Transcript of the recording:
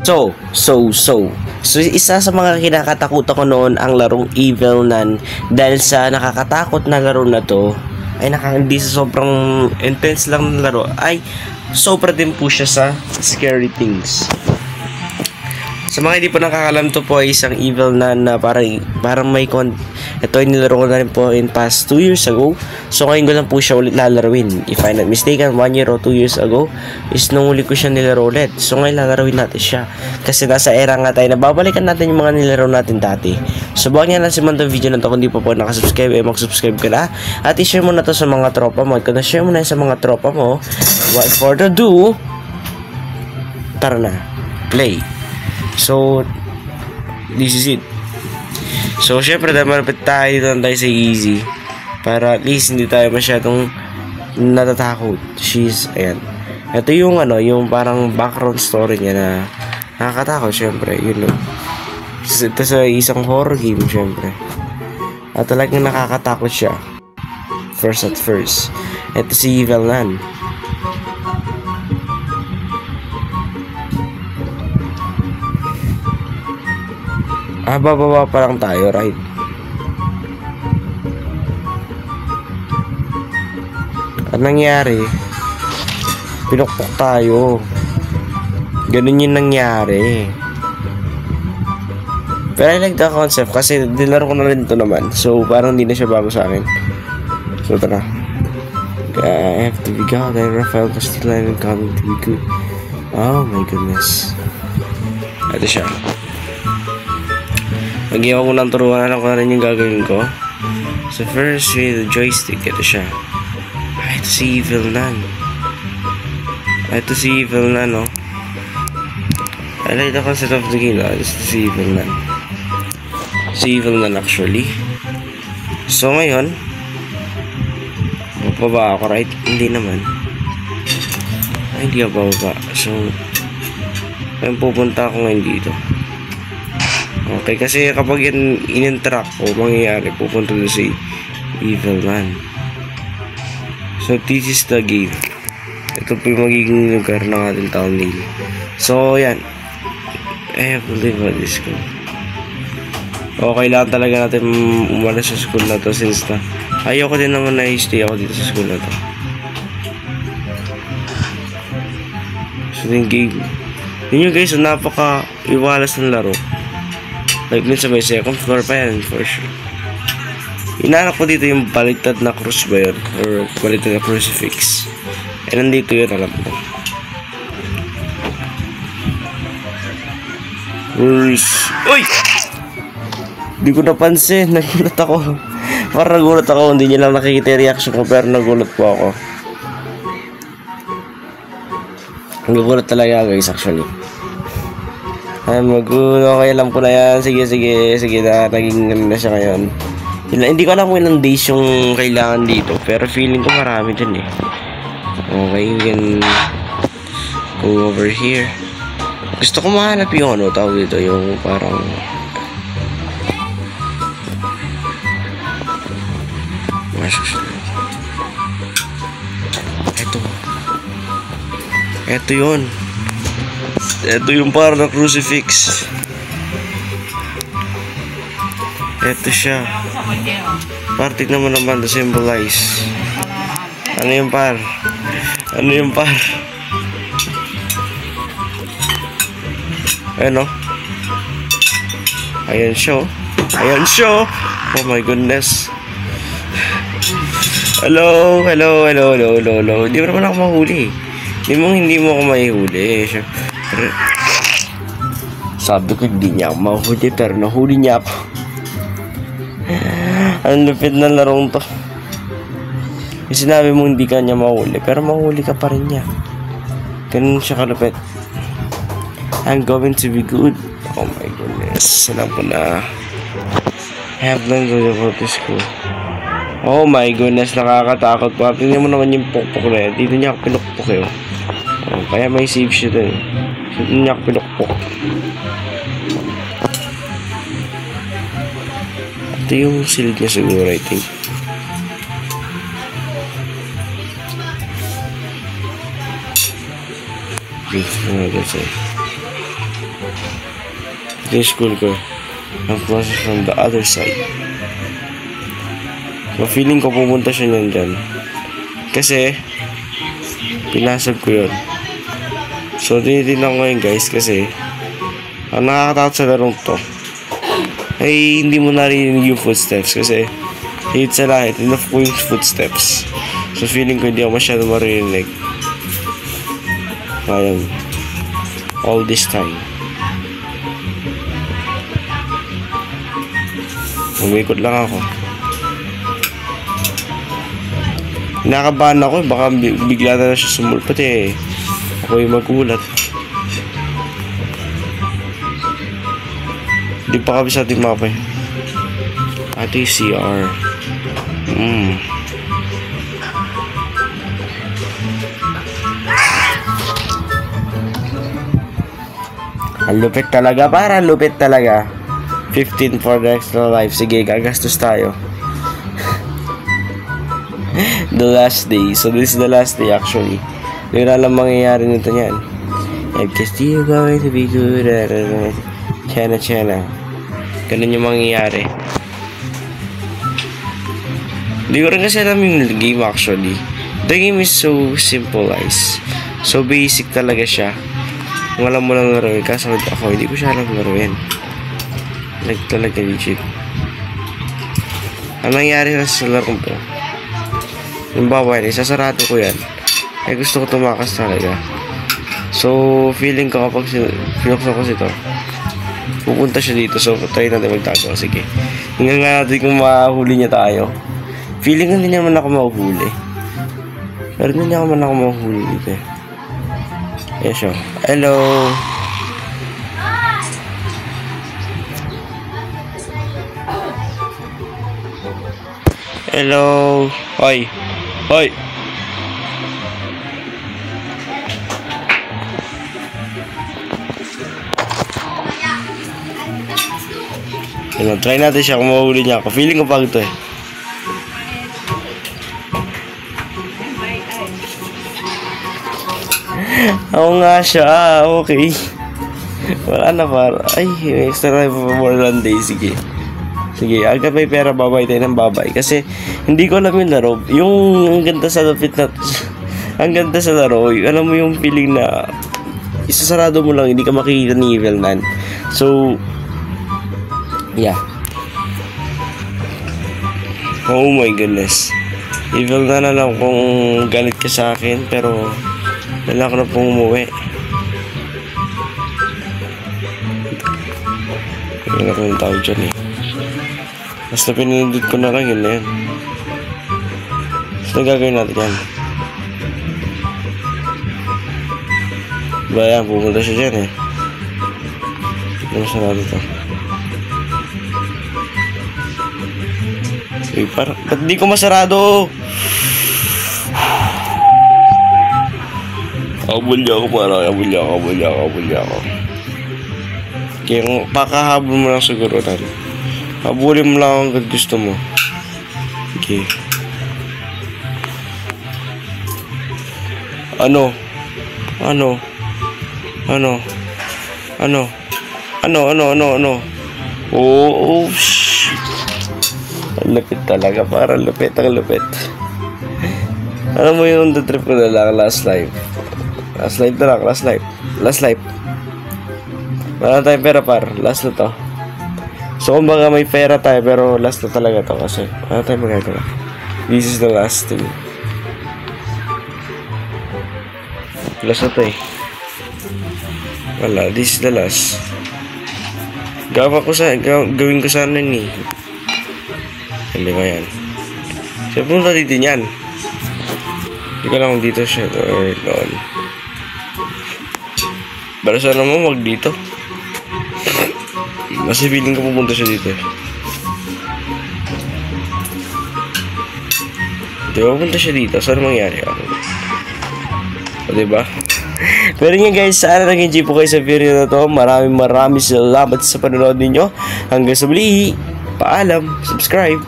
So, isa sa mga kinakatakutan ko noon ang larong Evil Nun dahil sa nakakatakot na laro na to ay hindi sa sobrang intense lang na laro ay sobra din po siya sa scary things. Sa mga hindi po nakakalam, to po ay isang Evil Nun na parang may ito ay nilaro ko na rin po in past 2 years ago. So ngayon ko lang po siya ulit lalarawin. If I'm not mistaken, 1 year or 2 years ago is nung uli ko siya nilaro ulit. So ngayon lalarawin natin siya. Kasi nasa era nga tayo na babalikan natin yung mga nilaro natin dati. So baka nga lang si man video na to kung di pa po nakasubscribe, mag-subscribe ka na. At i-share mo na to sa mga tropa mo. At kung na-share mo na sa mga tropa mo, what further ado, tara na, play. So, this is it. So, syempre, malapit tayo dito tayo sa easy. Para at least hindi tayo masyadong natatakot. Ayan. Ito yung yung parang background story niya na nakakatakot, syempre. Yun know. Ito sa isang horror game, syempre. At talagang nakakatakot siya. First. Ito si Evil Nun. Bababa pa lang tayo, right? Ang nangyari, pinukpok tayo. Ganun yung nangyari. Pero I like the concept kasi dinaro ko na rin ito naman. So parang hindi na siya bago sa akin. So tara. I have to be God. Rafael Castellano coming to be good. Oh my goodness. Ito siya. Mag-iwan ko ng turuan. Alam ko na rin yung gagawin ko. So first with the joystick. Ito siya. Ito si Evil Nun. Ito si Evil Nun, no? I like the concept of the game. Ito si Evil Nun. Si Evil Nun actually. So ngayon, bababa ako, right? Hindi naman. Ay, hindi ako bababa. So ngayon pupunta ako ngayon dito. Okay, kasi kapag in-interact ko, mangyayari, pupunta na si Evil Nun. So, this is the game. Ito po yung magiging lugar ng ating thumbnail. So, yan. I have to leave on this school. Okay lang talaga natin umalis sa school na to since na ayoko din naman na i-stay ako dito sa school na to. So, yung game. Yun yung guys, napaka-iwalas ng laro. Like minsan may second floor pa yan for sure. Inaanap ko dito yung baliktad na cross ba yun? Or baliktad na crucifix. Eh nandito yun, alam ko. Uy! Hindi ko napansin. Nagulat ako. Parang nagulat ako. Hindi nyo lang nakikita yung reaction ko. Pero nagulat po ako. Nagulat talaga guys actually. Ay okay, alam ko na yan. Sige na, naging na siya ngayon. Hindi ko alam kung ilang days yung kailangan dito, pero feeling ko marami din eh. Okay, you can go over here. Gusto ko mahanap yung tawag dito, yung parang Ito yun. Ito yung parang na crucifix. Ito siya. Partik naman naman to symbolize. Ano yung par? Ayan o. Ayan siya. Oh my goodness. Hello. Hindi mo naman ako mahuli. Hindi mo ako mahuli. Sabi ko hindi niya ako mahuli, pero nahuli niya ako. Ang lupit na larong to. Sinabi mo hindi ka niya mahuli, pero mahuli ka pa rin niya. Ganun siya kalupit. I'm going to be good. Oh my goodness. Alam ko na. I have learned about this school. Oh my goodness, nakakatakot pa. Tingnan mo naman yung pokpok na yan. Dito niya ako pinukpok eh. Oh, kaya may save siya dun. Dito niya ako pinukpok. Ito yung silid niya siguro, I think. Okay, ano na sa'yo. Ito yung school ko. Ang process from the other side. So, feeling ko pumunta siya niyan dyan. Kasi, pinasag ko yun. So, tinitignan ko ngayon guys kasi ang nakakatakot sa larong to ay hindi mo narinig yung footsteps kasi hit sa lahat, enough ko yung footsteps. So, feeling ko hindi ako masyado marinig. Ayun. All this time. Umikot lang ako. Nakabahan ako, baka bigla na siya sumulpat eh. Ako yung magulat. Hindi pa kami sa ating mapa eh. Ito yung CR. Ang lupit talaga, para lupit talaga. 15 for the extra life. Sige, gagastos tayo. The last day. So this is the last day actually. Hindi na alam mangyayari nito niyan. Because you going to be good. Chana. Ganun yung mangyayari. Hindi ko rin kasi alam yung game actually. The game is so simple guys. So basic talaga siya. Kung alam mo lang laruin. Kaso ako, hindi ko siya alam laruin. Like talaga legit. Ang nangyari sa larong to, yung babae, isasarado ko yan. Ay gusto ko tumakas talaga. So feeling ko kapag pinuksan ko ito, pupunta siya dito. So try natin magtago. Sige, hinggang nga natin kung mahuli niya tayo. Feeling ko hindi naman ako mahuhuli. Pero hindi naman ako mahuhuli dito eh. Yes siya. Hello. Hello. Hoy. Hoy. Hello. Try natin siya kung mahuli niya ako. Feeling ko pag ito eh. Oo nga siya. Okay. Wala na para. Ay, extra life for more than day. Sige. Sige, agad may pera, babay tayo ng babay. Kasi, hindi ko alam yung laro. Yung ang ganda sa lupit na ang ganda sa laro, alam mo yung feeling na isasarado mo lang, hindi ka makikita ni Evil Nan. So, yeah. Oh my goodness. Evil Nan, alam kung galit ka sa akin, pero wala ko na pong umuwi. Wala ko yung tawag dyan eh. Basta pinindot ko na lang, yun na yan. Basta gagawin natin yan. Diba yan, pumunta siya dyan eh. Hindi mo sarado ito. Uy, parang, ba't di ko masarado? Kabulya ako parang, kabulya ako. Kaya pakahabol mo lang siguro natin. Habulin mo lang hanggang gusto mo. Okay. Ano? Oh, shit. Ang lupit talaga. Parang lupit. Alam mo yung the trip ko na lang, last life. Last life. Wala tayong pera par. Last na to. So, kumbaga may pera tayo, pero last na talaga to kasi wala tayong magagawa. This is the last thing. Last na to eh. Wala, this is the last. Gawin ko sana ni. Hindi ba yan? So, punta dito yan. Hindi ko lang dito siya or doon. Para sana mo wag dito. Kasi feeling ko pupunta siya dito eh. Di ba pupunta siya dito? Saan mangyari ako? O diba? Pero nga guys, sana nag-enjoy po kayo sa video na to. Maraming salamat sa panonood ninyo. Hanggang sa muli. Paalam. Subscribe.